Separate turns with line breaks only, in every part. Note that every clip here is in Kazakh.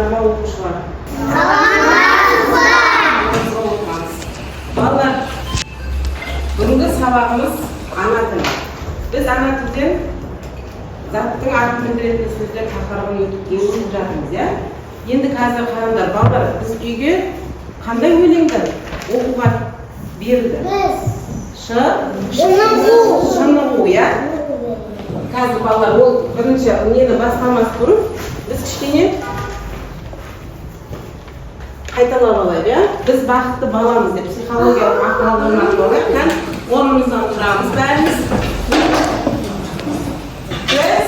Саламатсыздар ма оқушылар? Балалар, бүгінгі сабағымыз ана тілі. Біз ана тілден заттың атын білдіретін сөздер тақырыбын өтіп жатырмыз, иә? Енді қазір қараңдар, балалар, біз үйге қандай өлеңді оқуға берілді? Шынығу, иә? Қазір балалар, ол бірінші нені бастамас бұрын, біз кішкене қайталап алайық, иә? Біз бақытты баламыз деп психологиялық ақылын алайық, орнымыздан тұрамыз бәріміз. Біз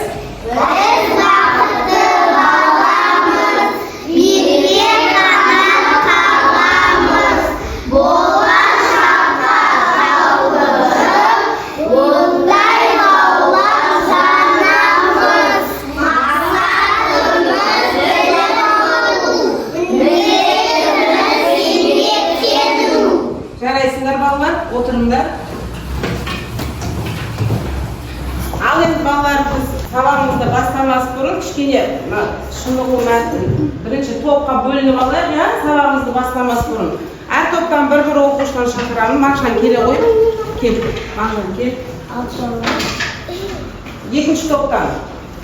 бақытты баламыз, бірге ғана қаламыз, болашаққа қалдырып, ондай аулақ санамыз, мақсатымыз
жарайсыңдар балалар, отырыңдар. Ал енді балалар, біз сабағымызды бастамас бұрын кішкене шынығу мәтін бірінші топқа бөлініп алайық, иә, сабағымызды бастамас бұрын. Әр топтан бір оқушыдан шақырамын. Мағжан келе ғой. Кел, Мағжан кел. Екінші топтан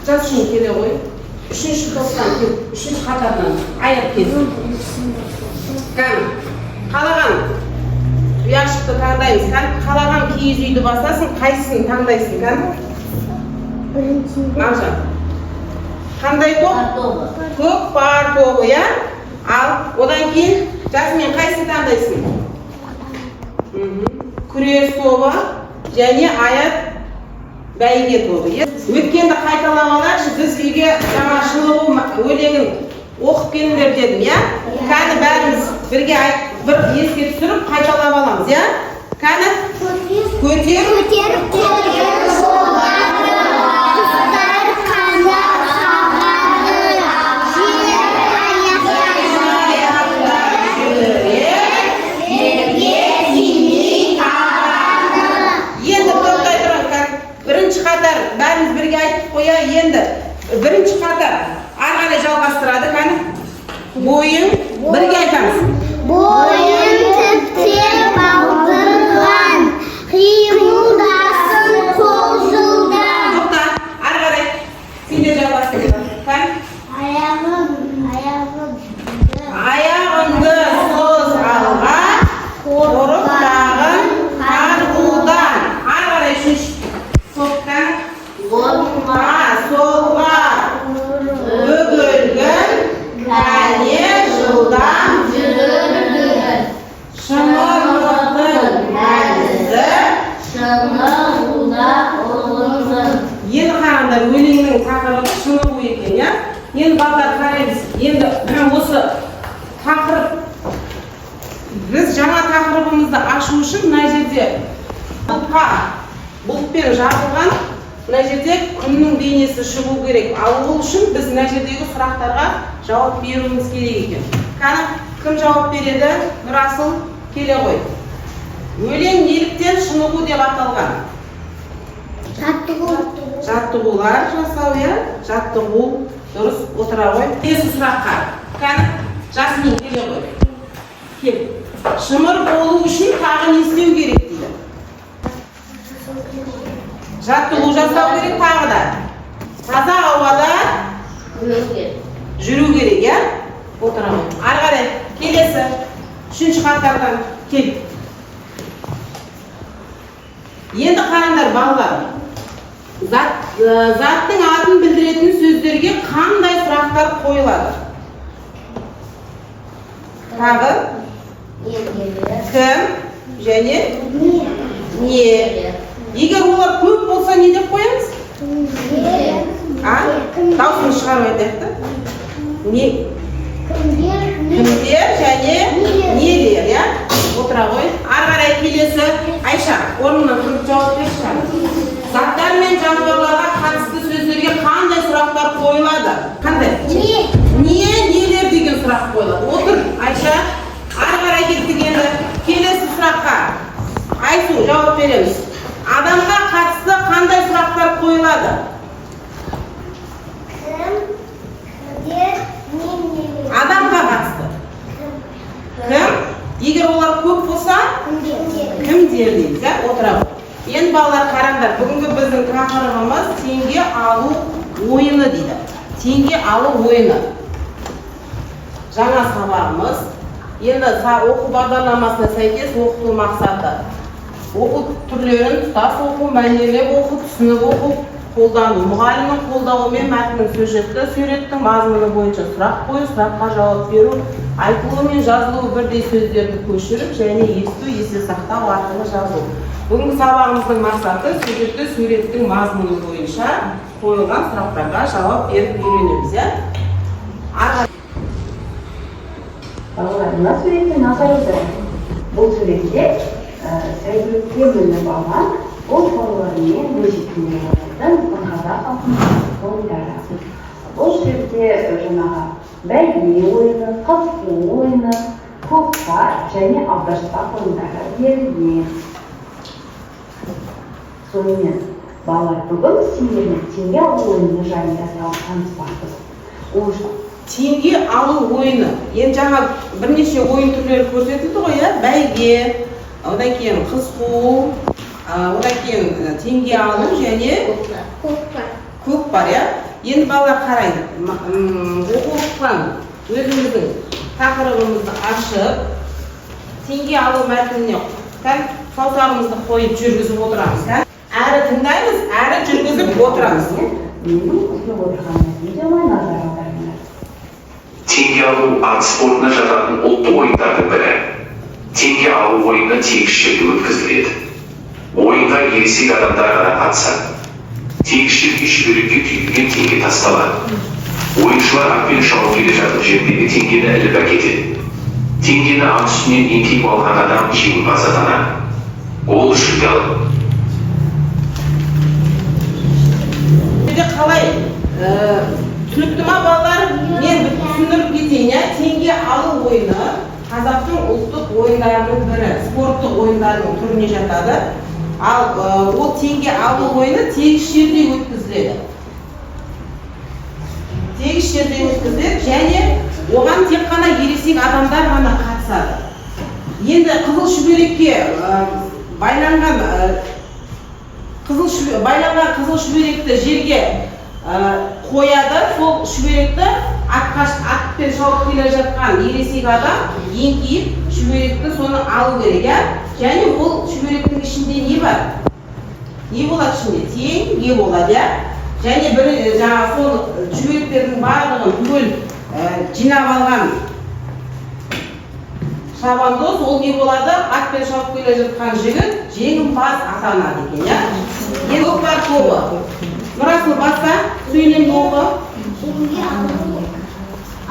Жасын келе ғой. Үшінші топтан кел. Үшінші қатардан Аяқ кел. Қалаған ұяшықты таңдаймыз. Қалаған киіз үйді басасын, қайсысын таңдайсың? Мағжан. Қандай топ? Көкпар тобы, иә? Ал, одан кейін Жасмин қайсысын таңдайсың? Күрес тобы және Аят бәйге тобы. Өткенді қайталап алайықшы, біз үйге жаңа шынығу өлеңін оқып келіңдер дедім, иә? Кәні бәріміз бірге бір еске түсіріп қайталап аламыз, иә? Кәні көтер бәріміз бірге айтып қоя, енді бірінші қатар арғаны жалғастырады, кәні бойың бірге айтамыз.
Бойын тіптен балдырған, қимылдасын қол жылдан.
Тоқта, арғарай, сенде жалғастырды. Кәні? Аяғыңды соз алға, қорықтағын қарғудан. Арғарай, үшінші топтан солға бөгілгін, кәне жылдам жүргін. Шымырлықтың мәнізі шынығуда ұлыңдың. Енді қараңдар, өлеңнің тақырыбы шынығу екен, иә? Енді балалар қараймыз. Енді осы тақырып, біз жаңа тақырыбымызды ашу үшін мына жерде бұлтпен жабылған, мына жерде күннің бейнесі шығу керек. Ал ол үшін біз мына жердегі сұрақтарға жауап беруіміз керек екен. Кәні, кім жауап береді? Нұрасыл, келе ғой. Өлең неліктен шынығу деп аталған? Жаттығулар жасау, иә? Жаттығу, дұрыс, отыра ғой. Келесі сұраққа. Кәні, Жасмин, келе ғой. Кел. Шымыр болу үшін тағы не істеу керек дейді? Жаттығу жасау керек тағы да. Таза ауада жүру керек, иә? Отыра ғой. Арғарай, келесі. Үшінші қатардан кел. Енді қараңдар балалар. Заттың атын білдіретін сөздерге қандай сұрақтар қойылады? Тағы? Кім және не? Егер олар көп болса не деп қоямыз? Даусын шығарып айтайық. Кімдер және нелер, иә? Отыра ғой. Арғарай келесі. Айша, орнынан тұрып жауап берші. Заттар мен жануарларға қатысты сөздерге қандай сұрақтар қойылады? Қандай? Нелер деген сұрақ қойылады. Отыр, Айша. Арғарай кеттік енді. Келесі сұраққа. Айсу, жауап береміз. Адамға қатысты қандай сұрақтар қойылады? кім дер дейміз, отыра қой. Енді балалар қараңдар, бүгінгі біздің тақырыбымыз теңге алу ойыны дейді. Теңге алу ойыны. Жаңа сабағымыз. Енді оқу бағдарламасына сәйкес оқыту мақсаты. Оқу түрлерін тұтас оқу, мәнерлеп оқу, түсініп оқу, қолдану. Мұғалімнің қолдауымен мәтіннің сюжетті, суреттің мазмұны бойынша сұрақ қою, сұраққа жауап беру, айтылуы мен жазылуы бірдей сөздерді көшіріп, және есту, есте сақтау арқылы жазу. Бүгінгі сабағымыздың мақсаты сюжетті, суреттің мазмұны бойынша қойылған сұрақтарға жауап беріп үйренеміз.
Балалар, мына суретке назар аударыңыз. Бұл суретте сәйгүлікке бөлініп алған ол балалармен бөлшектенген қазақ халқының ойындары. Бұл жерде жаңағы бәйге ойыны, қыз ойыны, көкпар және алдаспақ ойындары берілген. Сонымен балалар, бүгін сендермен теңге алу ойыны жайында таныспақпыз.
Теңге алу ойыны. Енді жаңа бірнеше ойын түрлері көрсетілді ғой, бәйге, одан кейін қыз қуу, одан кейін теңге алу және көкпар. Енді балалар қарайды. Оқулықтан өзіміздің тақырыбымызды ашып, теңге алу мәтініне саусағымызды қойып жүргізіп отырамыз. Әрі тыңдаймыз, әрі жүргізіп отырамыз.
Теңге алу ат спортына жататын ұлттық ойындардың бірі. Теңге алу ойыны тегіс жерде өткізіледі. Ойынға ересек адамдар ғана қатысады. Тегіс жерге шүберекке түйілген теңге тасталады. Ойыншылар атпен шауып келе жатып жердегі теңгені іліп әкетеді. Теңгені ат үстінен еңкейіп алған адам жеңімпаз атанады. Ол жүлде алады.
Қалай түсінікті ма балалар? Мен түсіндіріп кетейін. Теңге алу ойыны қазақтың ұлттық ойындарының бірі, спорттық ойындардың түріне жатады. Ал ол теңге алу ойыны тегіс жерде өткізіледі. Тегіс жерде өткізіледі және оған тек қана ересек адамдар ғана қатысады. Енді қызыл шүберекке байланған қызыл шүберекті жерге қояды, сол шүберекті атпен шауып келе жатқан ересек адам еңкейіп шүберекті соны алу керек, және ол шүберектің ішінде не бар? Не болады ішінде? Теңге болады, және бір жаңа сол шүберектердің барлығын түгел жинап алған шабандоз, ол не болады? Атпен шауып келе жатқан жігіт жеңімпаз атанады екен. Енді көкпар тобы. Нұрасыл баста сөйлемді оқы.
Теңге алу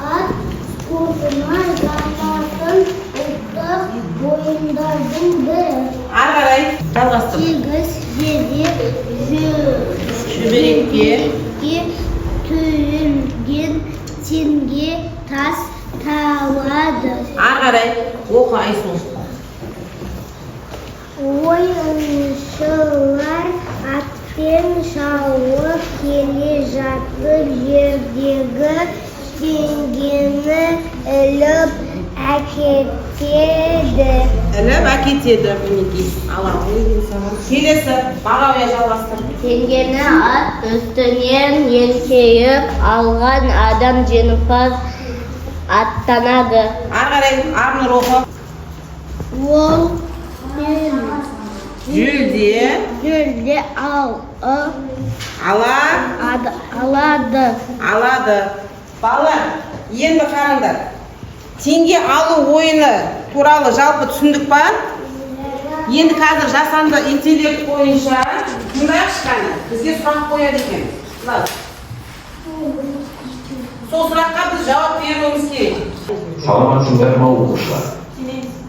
ат спортына жататын ұлттық ойындардың бірі.
Ары қарай жалғастыр.
Тегіс жерде
шүберекке
түйілген теңге тасталады.
Ары қарай оқы Айсұлу.
Ойыншылар атпен шауып келе жатып жердегі теңгені іліп әкетеді.
Іліп әкетеді мінекей. Келесі Мағауия жалғастыр.
Теңгені ат үстінен еңкейіп алған адам жеңімпаз атанады.
Ары қарай Арнұр оқы.
Ол
жүлде алады. Балалар, енді қараңдар. Теңге алу ойыны туралы жалпы түсіндік па? Енді қазір жасанды интеллект бойынша тыңдайықшы қана. Бізге сұрақ қояды екен. Сол сұраққа біз жауап беруіміз керек.
Саламатсыздар ма оқушылар?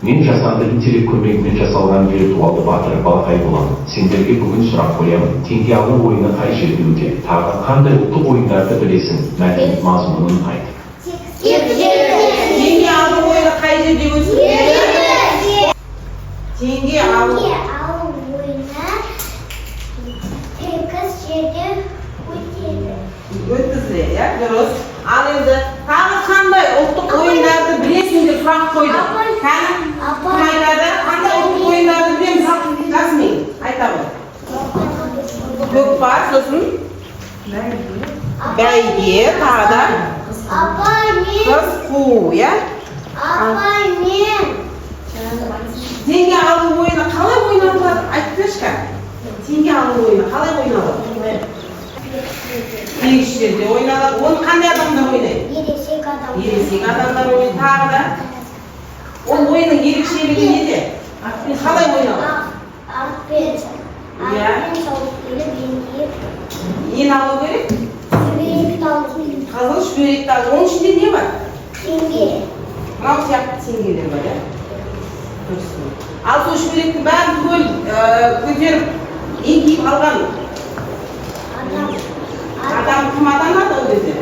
Мен жасанды интеллект көмегімен жасалған виртуалды батыр балақай боламын. Сендерге бүгін сұрақ қоямын. Теңге алу ойыны қай жерде өтеді? Тағы қандай ұлттық ойындарды білесің? Мәтін мазмұнын айт.
Теңге алу ойыны қай жерде өтеді? Теңге алу
ойыны тегіс жерде
өткізіледі, дұрыс. Ал енді тағы қандай ұлттық ойындарды білесің деп сұрақ қойды. Кім айтады? Қандай ұлттық ойындарды білеміз? Бәйге, тағы да
Апа, мен.
қыз қуу, иә?
Апа, мен.
Теңге алу ойыны қалай ойналады? Айтып берші. Теңге алу ойыны қалай ойналады? Тегіштерде ойналады. Оны қандай адамдар ойнайды?
Ересек адам.
Ересек адамдар ойнайды. Тағы да ол ойынның ерекшелігі неде? Қалай ойналады?
Атпен.
Иә.
Атпен салып келіп, еңгейіп.
Нені алу керек?
Шүберекті алып.
Қызыл шүберекті алу. Оның ішінде не бар?
Теңге.
Мынау сияқты теңгелер бар, иә? Ал сол шүберектің бәрін түгел көтеріп, еңкейіп алған адам кім атанады ол кезде?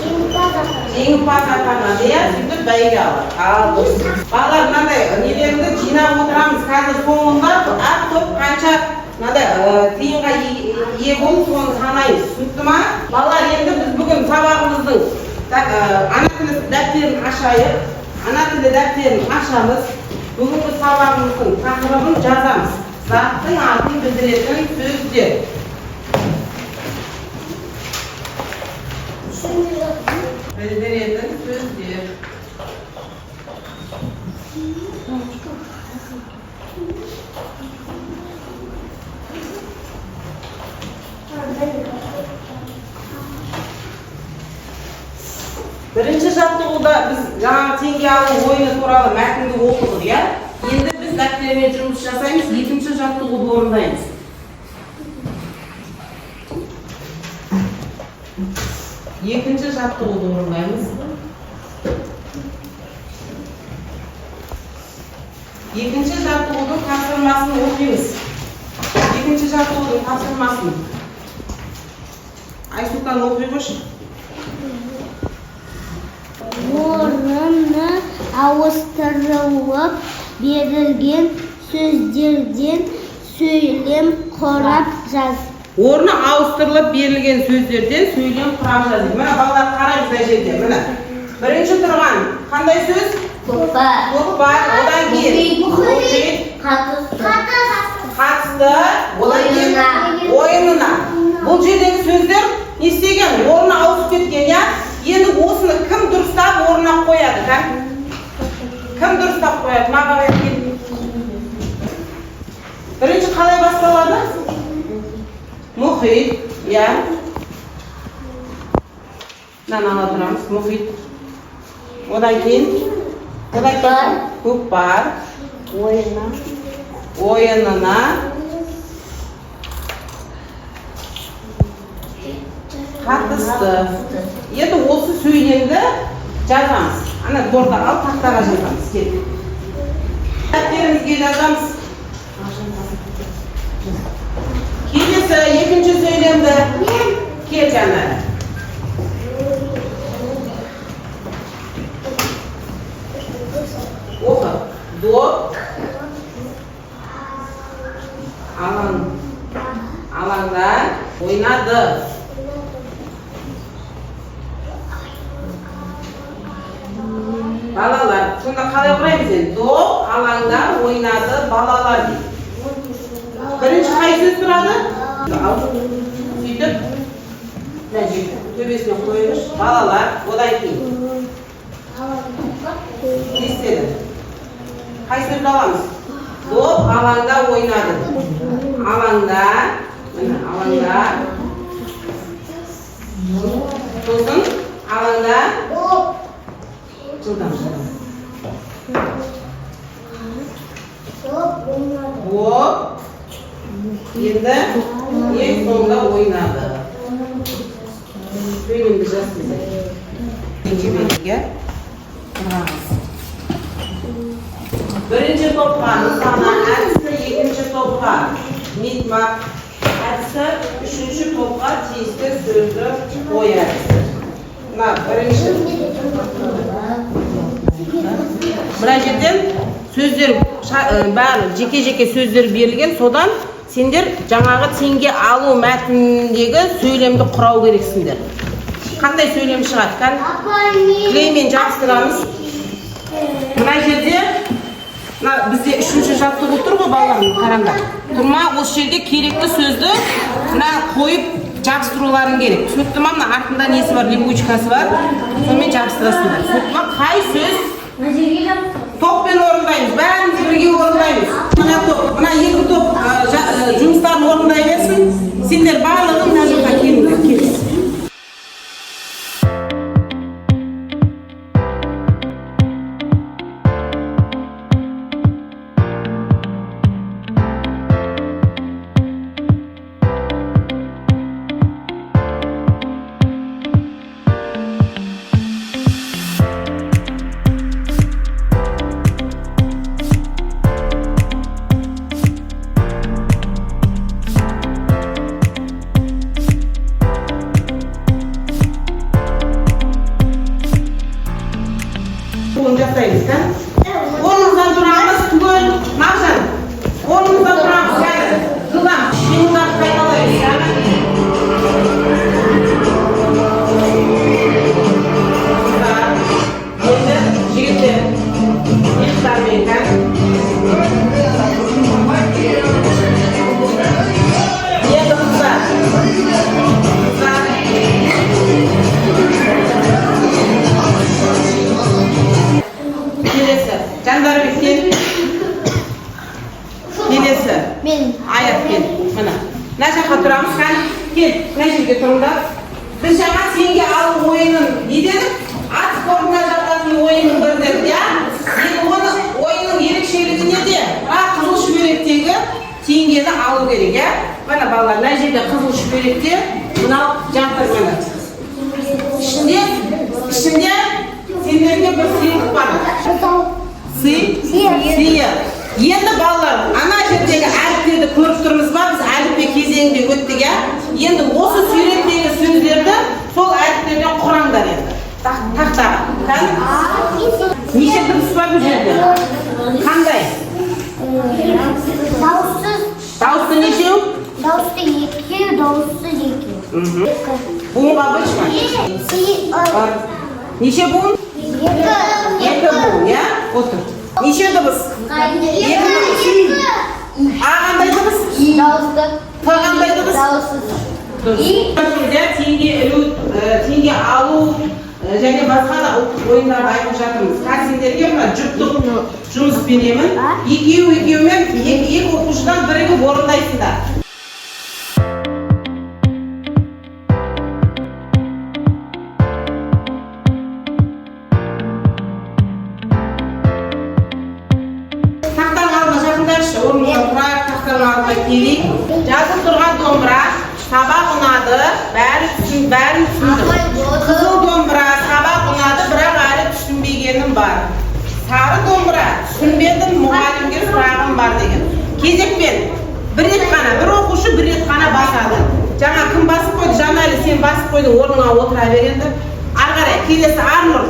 Жеңімпаз атанады.
Жеңімпаз атанады, иә? Сөйтіп бәйге алады. Ал дұрыс. Балалар, мынандай нелерді жинап отырамыз. Қазір соңында әр топ қанша мынандай тиынға ие болып соны санаймыз. Түсінікті ма? Балалар, енді біз бүгін сабағымыздың ана тілі дәптерін ашайық. Ана тілі дәптерін ашамыз. Бүгінгі сабағымыздың тақырыбын жазамыз. Заттың атын білдіретін сөздер. Білдіретін сөздер. Бірінші жаттығуда біз жаңағы теңге алу ойыны туралы мәтінді оқыдық, иә? Енді біз дәптермен жұмыс жасаймыз, екінші жаттығуды орындаймыз. Екінші жаттығуды орындаймыз. Екінші жаттығудың тапсырмасын оқимыз. Екінші жаттығудың тапсырмасын. Айсұлтан оқи қойшы.
Орны ауыстырылып берілген сөздерден сөйлем құрап жаз.
Орны ауыстырылып берілген сөздерден сөйлем құрап жаз. Мына балалар қараймыз мына жерде. Мына. Бірінші тұрған қандай сөз?
Көкпар.
Көкпар. Одан кейін
Мұхит. Қатысты.
қатысты. Одан кейін ойынына. Бұл жердегі сөздер не істеген? Орны ауысып кеткен, иә? Енді осыны кім дұрыстап орнына қояды, да? Кім дұрыстап қояды? Маған әкелді. Бірінші қалай басталады? Мұхит, иә? Мынаны ала тұрамыз, мұхит. Одан кейін көкпар. Ойынына. Қатысты. Енді осы сөйлемді жазамыз. Ана борда ал тақтаға жазамыз. Дәптерімізге жазамыз. Келесі екінші сөйлемді кел Жанар. Оқы. Доп. Алаңда ойнады. Балалар, сонда қалай құраймыз енді? Доп, алаңда ойнады балалар дейді. Бірінші қай сөз тұрады? Сөйтіп, төбесіне қойыңыз, балалар, одан кейін. Не істеді? Қай сөзді аламыз? Доп, алаңда ойнады. Алаңда, алаңда. Сосын, алаңда. Жылдам. Оп. Енді ең соңында ойнады. Сөйлемді жаз бізде. Екінші бетке тұрғаныз. Бірінші топқа нысана әдісі, екінші топқа митмақ әдісі, үшінші топқа тиісті сөзді қояды. Мына бірінші. Мына жерден сөздер бәрі жеке-жеке сөздер берілген, содан сендер жаңағы теңге алу мәтініндегі сөйлемді құрау керексіңдер. Қандай сөйлем шығады? Клеймен жабыстырамыз. Мына жерде бізде үшінші жаттығу тұр ғой балаларым, қараңдар. Тұрма, осы жерде керекті сөзді қойып жабыстыруларың керек. Түсінікті ма? Мына артында несі бар, липучкасы бар. Сонымен жабыстырасыңдар. Түсінікті ма? Қай сөз топпен орындаймыз, бәріміз бірге орындаймыз. Мына топ, мына екі топ жұмыстарын орындай берсін. Сендер барлығын мына жаққа келіңдер, келіңіз. Жасаймыз, да? Орнымыздан тұрамыз, түгел, Мағжан. Орнымыздан тұрамыз, кәді. Жылдам, минуттарды қайталаймыз. Енді жігіттер, иықтармен кәді. Енді қыздар. Келесі, Жандарбек сен. Келесі, аяқ кел. Мына, мына жаққа тұрамыз, қан. Кел, мына жерге тұрыңдар. Біз жаңа сенге алу ойынын не дедік? Ат спортына жататын ойынын бір дедік, я? Енді оны ойынның ерекшелігі неде? Қызыл шүберектегі теңгені алу керек, я? Мына балалар, мына жерде қызыл шүберекте мынау жатыр мына. Ішінде сендерге бір сыйлық бар. Сыйы. Енді балалар, ана жердегі әріптерді көріп тұрмыз ба? Біз әліппе кезеңінде өттік, я? Енді осы суреттегі сөздерді сол әріптерден құраңдар енді. Тақтаға. Неше дыбыс бар бұл жерде? Қандай? Дауысты нешеу?
Дауысты 2, дауысты 2.
Буынға бұш ма? Неше буын? 2 буын, я? Отыр. Неше дыбыс? 2 дыбыс. Қандай дыбыс?
Дауысты.
Қандай дыбыс?
Дауыссыз.
Теңге алу және басқа да ойындарды айтып жатырмыз. Сендерге мына жұптық жұмыс беремін. Екеуімен екі оқушыдан бірігіп орындайсыңдар. Орнымыздан тұрайық, тақтаның алдына келейік. Жазып тұрған домбыра, сабақ ұнады, бәрі түсінді. Қызыл домбыра, сабақ ұнады, бірақ әлі түсінбегенім бар. Сары домбыра, түсінбедім, мұғалімге сұрағым бар деген. Кезекпен бір оқушы бір рет қана басады. Жаңа кім басып қойды? Жанәлі сен басып қойдың, орныңа отыра беренді. Ары қарай, келесі Арнұр.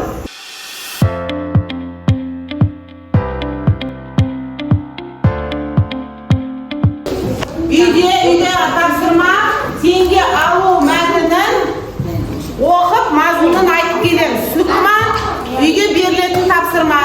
Үйде тапсырма, теңге алу мәтінін оқып, мазмұнын айтып келеміз. Түсінікті ма? Үйге берілетін тапсырма.